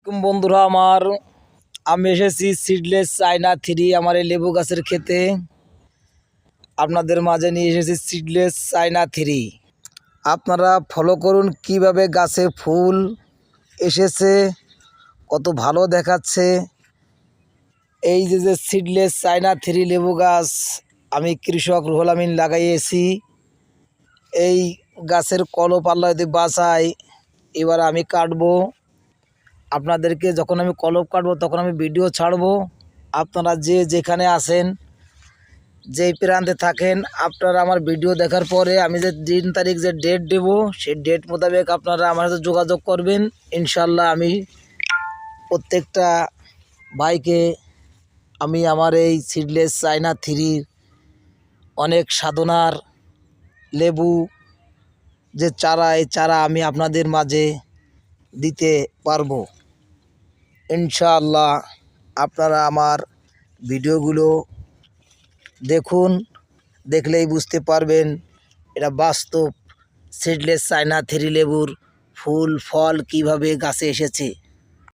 বন্ধুরা আমার, আমি এসেছি সিডলেস চায়না থ্রি আমার এই লেবু গাছের ক্ষেতে। আপনাদের মাঝে নিয়ে এসেছি সিডলেস চায়না থ্রি। আপনারা ফলো করুন কিভাবে গাছে ফুল এসেছে, কত ভালো দেখাচ্ছে। এই যে সিডলেস চায়না থ্রি লেবু গাছ আমি কৃষক রুহুল আমিন লাগাইয়েছি। এই গাছের কলপ আল্লাহ যদি বাঁচায়, এবার আমি কাটবো। আপনাদেরকে যখন আমি কলপ কাটবো তখন আমি ভিডিও ছাড়বো। আপনারা যে যেখানে আছেন, যেই প্রান্তে থাকেন, আপনারা আমার ভিডিও দেখার পরে আমি যে দিন তারিখ যে ডেট দেব, সেই ডেট মোতাবেক আপনারা আমার সাথে যোগাযোগ করবেন। ইনশাল্লাহ আমি প্রত্যেকটা ভাইকে আমি আমার এই সিডলেস চায়না থ্রির অনেক সাধনার লেবু যে চারা, এই চারা আমি আপনাদের মাঝে দিতে পারবো ইনশাআল্লাহ। আপনারা আমার ভিডিওগুলো দেখুন, দেখলেই বুঝতে পারবেন এটা বাস্তব সিডলেস চায়না থ্রি লেবুর ফুল ফল কিভাবে গাছে এসেছে।